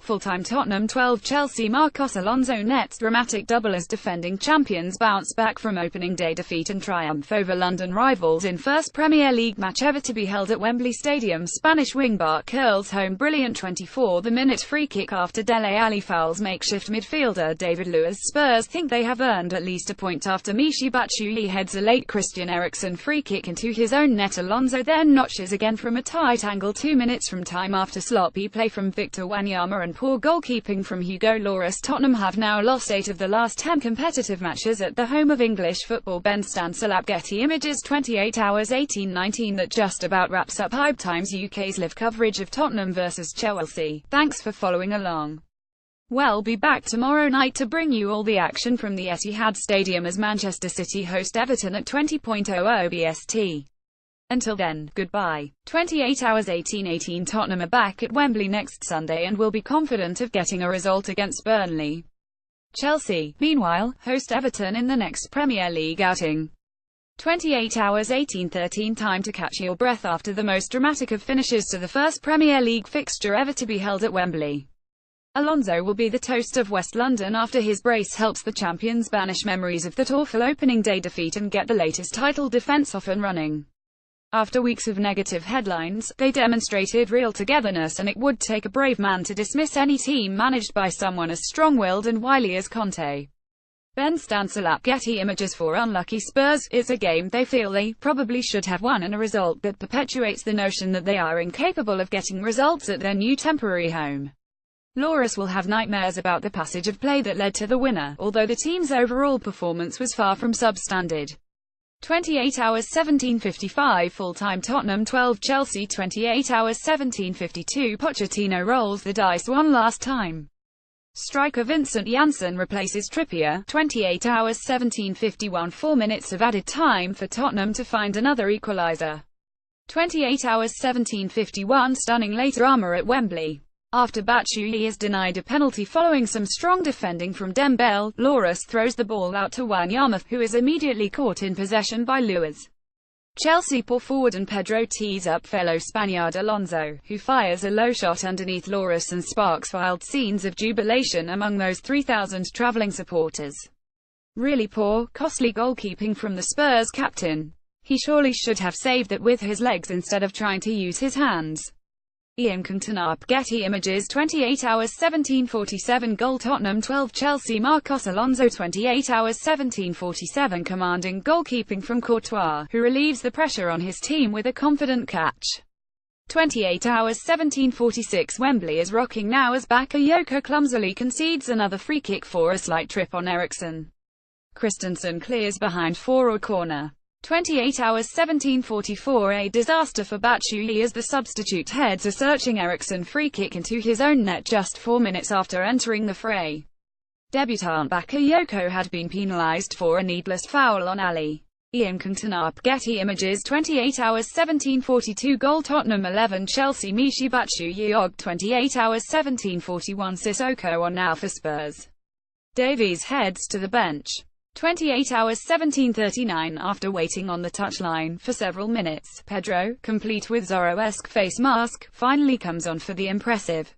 Full-time Tottenham 12 Chelsea Marcos Alonso nets dramatic double as defending champions bounce back from opening day defeat and triumph over London rivals in first Premier League match ever to be held at Wembley Stadium. Spanish wing-back curls home brilliant 24-minute free kick after Dele Alli fouls makeshift midfielder David Luiz. Spurs think they have earned at least a point after Michy Batshuayi heads a late Christian Eriksen free kick into his own net. Alonso then notches again from a tight angle 2 minutes from time after sloppy play from Victor Wanyama and poor goalkeeping from Hugo Lloris. Tottenham have now lost 8 of the last 10 competitive matches at the home of English football. Ben Stansalap. Getty Images 28 hours 18:19. That just about wraps up Hype Times UK's live coverage of Tottenham vs Chelsea. Thanks for following along. We'll be back tomorrow night to bring you all the action from the Etihad Stadium as Manchester City host Everton at 20:00 BST. Until then, goodbye. 28 hours 18:18. Tottenham are back at Wembley next Sunday and will be confident of getting a result against Burnley. Chelsea, meanwhile, host Everton in the next Premier League outing. 28 hours 18:13. Time to catch your breath after the most dramatic of finishes to the first Premier League fixture ever to be held at Wembley. Alonso will be the toast of West London after his brace helps the champions banish memories of that awful opening day defeat and get the latest title defence off and running. After weeks of negative headlines, they demonstrated real togetherness, and it would take a brave man to dismiss any team managed by someone as strong-willed and wily as Conte. Ben Stansalap. Getty Images. For unlucky Spurs, it's a game they feel they probably should have won and a result that perpetuates the notion that they are incapable of getting results at their new temporary home. Lloris will have nightmares about the passage of play that led to the winner, although the team's overall performance was far from substandard. 28 hours 17:55. Full-time Tottenham 12 Chelsea 28 hours 17:52. Pochettino rolls the dice one last time. Striker Vincent Janssen replaces Trippier. 28 hours 17:51. 4 minutes of added time for Tottenham to find another equaliser. 28 hours 17:51. Stunning late drama at Wembley. After Batshuayi is denied a penalty following some strong defending from Dembele, Lloris throws the ball out to Wanyama, who is immediately caught in possession by Luiz. Chelsea pour forward and Pedro tees up fellow Spaniard Alonso, who fires a low shot underneath Lloris and sparks wild scenes of jubilation among those 3,000 travelling supporters. Really poor, costly goalkeeping from the Spurs captain. He surely should have saved it with his legs instead of trying to use his hands. Ian Cantona. Getty Images 28 hours 17:47. Goal Tottenham 12 Chelsea Marcos Alonso 28 hours 17:47. Commanding goalkeeping from Courtois, who relieves the pressure on his team with a confident catch. 28 hours 17:46. Wembley is rocking now as Bakayoko clumsily concedes another free kick for a slight trip on Eriksen. Christensen clears behind for a corner. 28 hours 17:44. A disaster for Batshuayi as the substitute heads a searching Eriksen free kick into his own net just 4 minutes after entering the fray. Debutant Bakayoko had been penalised for a needless foul on Ali. Ian Cantona. Getty Images 28 hours 17:42. Goal Tottenham 11 Chelsea Michy Batshuayi. 28 hours 17:41. Sissoko on now for Spurs. Davies heads to the bench. 28 hours 17:39. After waiting on the touchline for several minutes, Pedro, complete with Zorro-esque face mask, finally comes on for the impressive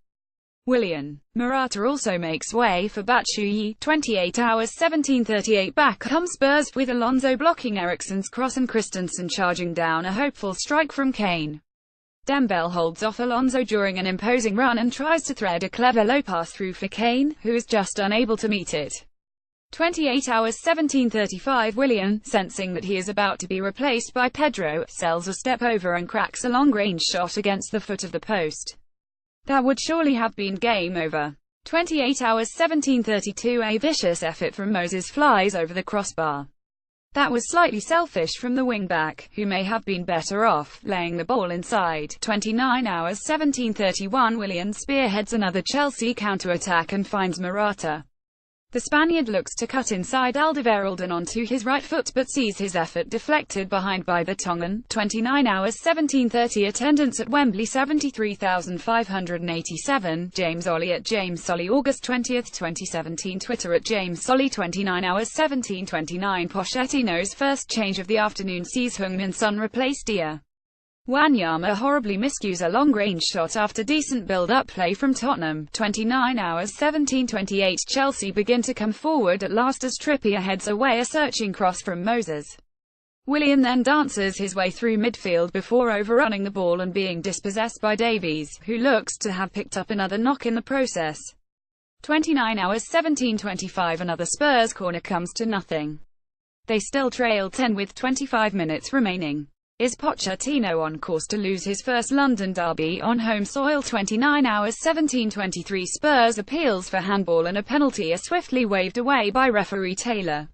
Willian. Morata also makes way for Batshuayi. 28 hours 17:38. Back come Spurs, with Alonso blocking Eriksen's cross and Christensen charging down a hopeful strike from Kane. Dembele holds off Alonso during an imposing run and tries to thread a clever low pass through for Kane, who is just unable to meet it. 28 hours 17:35. Willian, sensing that he is about to be replaced by Pedro, sells a step over and cracks a long-range shot against the foot of the post. That would surely have been game over. 28 hours 17:32. A vicious effort from Moses flies over the crossbar. That was slightly selfish from the wing-back, who may have been better off laying the ball inside. 29 hours 17:31. Willian spearheads another Chelsea counter-attack and finds Morata. The Spaniard looks to cut inside Alderweireld onto his right foot but sees his effort deflected behind by the Tongan. 29 hours 17:30. Attendance at Wembley 73,587. James Solly at James Solly. August 20, 2017. Twitter at James Solly. 29 hours 17:29. Pochettino's first change of the afternoon sees Heung-min Son replace Dia. Wanyama horribly miscues a long-range shot after decent build-up play from Tottenham. 29 hours 17:28 Chelsea begin to come forward at last as Trippier heads away a searching cross from Moses. Willian then dances his way through midfield before overrunning the ball and being dispossessed by Davies, who looks to have picked up another knock in the process. 29 hours 17:25 Another Spurs corner comes to nothing. They still trail 10 with 25 minutes remaining. Is Pochettino on course to lose his first London derby on home soil? 29 hours 17:23 Spurs appeals for handball and a penalty are swiftly waved away by referee Taylor.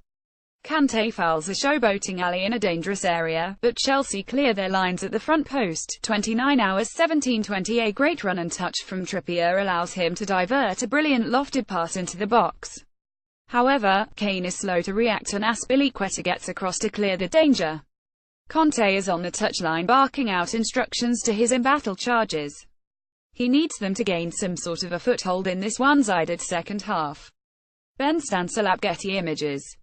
Kante fouls a showboating alley in a dangerous area, but Chelsea clear their lines at the front post. 29 hours 17:20 A great run and touch from Trippier allows him to divert a brilliant lofted pass into the box. However, Kane is slow to react and Azpilicueta gets across to clear the danger. Conte is on the touchline barking out instructions to his embattled charges. He needs them to gain some sort of a foothold in this one-sided second half. Ben Stancelap, Getty Images.